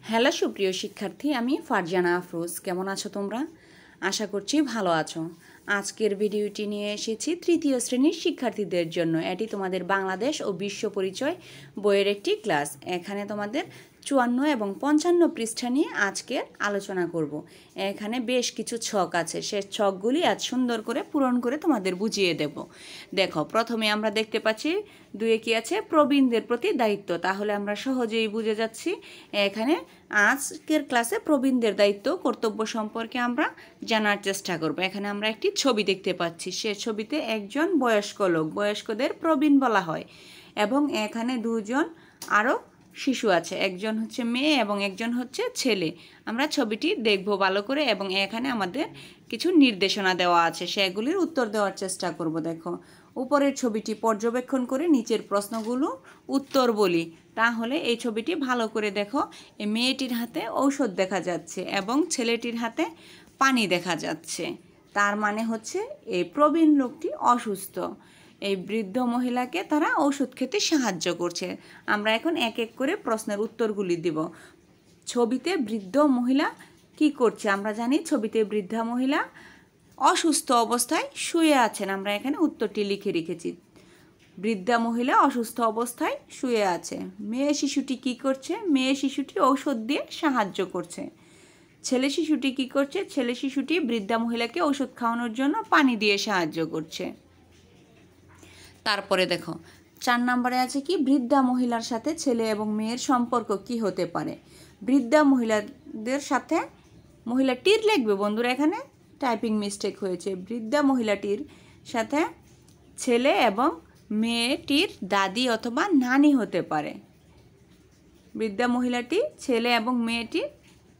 Hello সুপ্রিয় শিক্ষার্থী, আমি ফারজানা আফরোজ। কেমন আছো তোমরা? আশা করছি ভালো আছো। আজকের ভিডিওটি নিয়ে এসেছি তৃতীয় শ্রেণীর শিক্ষার্থীদের জন্য। এটি তোমাদের বাংলাদেশ ও বিশ্ব পরিচয় বইয়ের একটি ক্লাস। এখানে তোমাদের 54 এবং 55 পৃষ্ঠা নিয়ে আজকে আলোচনা করব। এখানে বেশ কিছু ছক আছে, সে ছকগুলি আজ সুন্দর করে পূরণ করে তোমাদের বুঝিয়ে দেব। দেখো, প্রথমে আমরা দেখতে পাচ্ছি দুয়ে কি আছে, প্রবীণদের প্রতি দায়িত্ব। তাহলে আমরা সহজেই বুঝে যাচ্ছি এখানে আজকের ক্লাসে প্রবীণদের দায়িত্ব কর্তব্য সম্পর্কে আমরা জানার চেষ্টা করব। এখানে আমরা একটি ছবি দেখতে পাচ্ছি, সে ছবিতে একজন বয়স্ক লোক, বয়স্কদের প্রবীণ বলা হয়, এবং এখানে দুজন আরও শিশু আছে, একজন হচ্ছে মেয়ে এবং একজন হচ্ছে ছেলে। আমরা ছবিটি দেখব ভালো করে এবং এখানে আমাদের কিছু নির্দেশনা দেওয়া আছে, সেগুলির উত্তর দেওয়ার চেষ্টা করব। দেখো, উপরের ছবিটি পর্যবেক্ষণ করে নিচের প্রশ্নগুলো উত্তর বলি। তাহলে এই ছবিটি ভালো করে দেখো, এই মেয়েটির হাতে ঔষধ দেখা যাচ্ছে এবং ছেলেটির হাতে পানি দেখা যাচ্ছে। তার মানে হচ্ছে এই প্রবীণ লোকটি অসুস্থ, এই বৃদ্ধ মহিলাকে তারা ওষুধ খেতে সাহায্য করছে। আমরা এখন এক এক করে প্রশ্নের উত্তরগুলি দিব। ছবিতে বৃদ্ধ মহিলা কি করছে? আমরা জানি ছবিতে বৃদ্ধা মহিলা অসুস্থ অবস্থায় শুয়ে আছেন। আমরা এখানে উত্তরটি লিখে রেখেছি, বৃদ্ধা মহিলা অসুস্থ অবস্থায় শুয়ে আছে। মেয়ে শিশুটি কি করছে? মেয়ে শিশুটি ঔষধ দিয়ে সাহায্য করছে। ছেলে শিশুটি কি করছে? ছেলে শিশুটি বৃদ্ধা মহিলাকে ওষুধ খাওয়ানোর জন্য পানি দিয়ে সাহায্য করছে। তারপরে দেখো, 4 নম্বরে আছে কি, বৃদ্ধা মহিলার সাথে ছেলে এবং মেয়ের সম্পর্ক কি হতে পারে? বৃদ্ধা মহিলাদের সাথে, মহিলাটির লিখবে বন্ধুরা, এখানে টাইপিং মিস্টেক হয়েছে। বৃদ্ধা মহিলাটির সাথে ছেলে এবং মেয়েটির দাদি অথবা নানি হতে পারে। বৃদ্ধা মহিলাটি ছেলে এবং মেয়েটির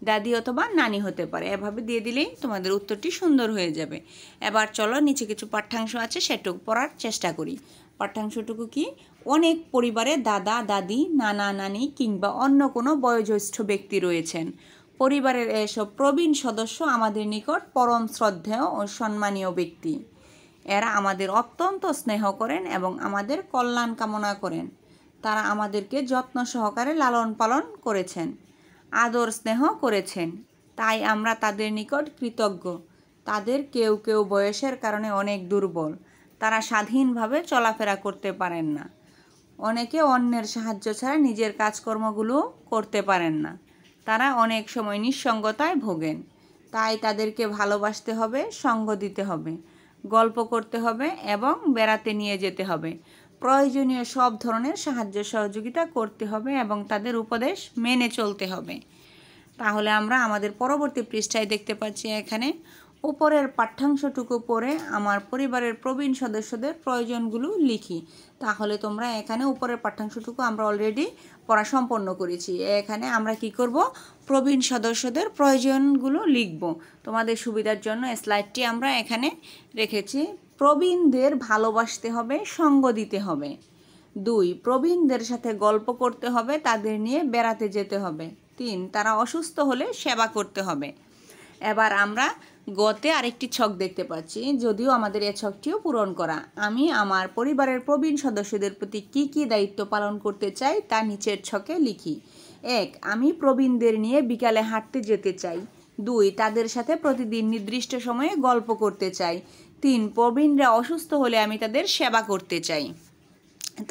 দাদি অথবা নানি হতে পারে। এভাবে দিয়ে দিলেই তোমাদের উত্তরটি সুন্দর হয়ে যাবে। এবার চলো, নিচে কিছু পাঠ্যাংশ আছে সেটুকু পড়ার চেষ্টা করি। পাঠ্যাংশটুকু কি, অনেক পরিবারে দাদা দাদি, নানা নানি কিংবা অন্য কোনো বয়োজ্যেষ্ঠ ব্যক্তি রয়েছেন। পরিবারের এসব প্রবীণ সদস্য আমাদের নিকট পরম শ্রদ্ধেয় ও সম্মানীয় ব্যক্তি। এরা আমাদের অত্যন্ত স্নেহ করেন এবং আমাদের কল্যাণ কামনা করেন। তারা আমাদেরকে যত্ন সহকারে লালন পালন করেছেন, আদর স্নেহ করেছেন, তাই আমরা তাদের নিকট কৃতজ্ঞ। তাদের কেউ কেউ বয়সের কারণে অনেক দুর্বল, তারা স্বাধীনভাবে চলাফেরা করতে পারেন না। অনেকে অন্যের সাহায্য ছাড়া নিজের কাজকর্মগুলো করতে পারেন না। তারা অনেক সময় নিঃসঙ্গতায় ভোগেন, তাই তাদেরকে ভালোবাসতে হবে, সঙ্গ দিতে হবে, গল্প করতে হবে এবং বেড়াতে নিয়ে যেতে হবে। প্রয়োজনীয় সব ধরনের সাহায্য সহযোগিতা করতে হবে এবং তাদের উপদেশ মেনে চলতে হবে। তাহলে আমরা আমাদের পরবর্তী পৃষ্ঠায় দেখতে পাচ্ছি, এখানে উপরের পাঠ্যাংশটুকু পড়ে আমার পরিবারের প্রবীণ সদস্যদের প্রয়োজনগুলো লিখি। তাহলে তোমরা এখানে উপরের পাঠ্যাংশটুকু আমরা অলরেডি পড়া সম্পন্ন করেছি। এখানে আমরা কি করব, প্রবীণ সদস্যদের প্রয়োজনগুলো লিখব। তোমাদের সুবিধার জন্য স্লাইডটি আমরা এখানে রেখেছি। প্রবীণদের ভালোবাসতে হবে, সঙ্গ দিতে হবে। 2, প্রবীণদের সাথে গল্প করতে হবে, তাদের নিয়ে বেড়াতে যেতে হবে। 3, তারা অসুস্থ হলে সেবা করতে হবে। এবার আমরা গতে আরেকটি ছক দেখতে পাচ্ছি, যদিও আমাদের এই ছকটিও পূরণ করা। আমি আমার পরিবারের প্রবীণ সদস্যদের প্রতি কি কি দায়িত্ব পালন করতে চাই তা নিচের ছকে লিখি। 1, আমি প্রবীণদের নিয়ে বিকালে হাঁটতে যেতে চাই। 2, তাদের সাথে প্রতিদিন নির্দিষ্ট সময়ে গল্প করতে চাই। 3, প্রবীণরা অসুস্থ হলে আমি তাদের সেবা করতে চাই।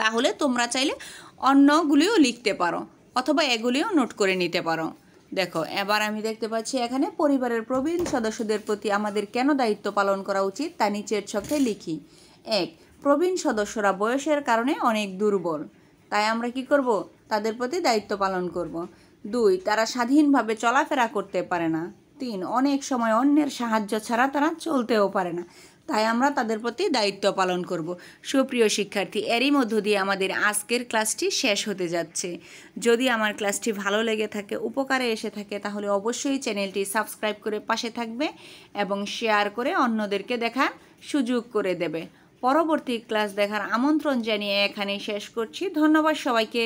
তাহলে তোমরা চাইলে অন্যগুলিও লিখতে পারো অথবা এগুলিও নোট করে নিতে পারো। দেখো, এবার আমি দেখতে পাচ্ছি এখানে পরিবারের প্রবীণ সদস্যদের প্রতি আমাদের কেন দায়িত্ব পালন করা উচিত তা নিচের ছকে লিখি। 1, প্রবীণ সদস্যরা বয়সের কারণে অনেক দুর্বল, তাই আমরা কি করব, তাদের প্রতি দায়িত্ব পালন করব। 2, তারা স্বাধীনভাবে চলাফেরা করতে পারে না। 3, অনেক সময় অন্যের সাহায্য ছাড়া তারা চলতেও পারে না, তাই আমরা তাদের প্রতি দায়িত্ব পালন করব। সুপ্রিয় শিক্ষার্থী, এরই মধ্য দিয়ে আমাদের আজকের ক্লাসটি শেষ হতে যাচ্ছে। যদি আমার ক্লাসটি ভালো লেগে থাকে, উপকারে এসে থাকে, তাহলে অবশ্যই চ্যানেলটি সাবস্ক্রাইব করে পাশে থাকবে এবং শেয়ার করে অন্যদেরকে দেখার সুযোগ করে দেবে। পরবর্তী ক্লাস দেখার আমন্ত্রণ জানিয়ে এখানেই শেষ করছি। ধন্যবাদ সবাইকে।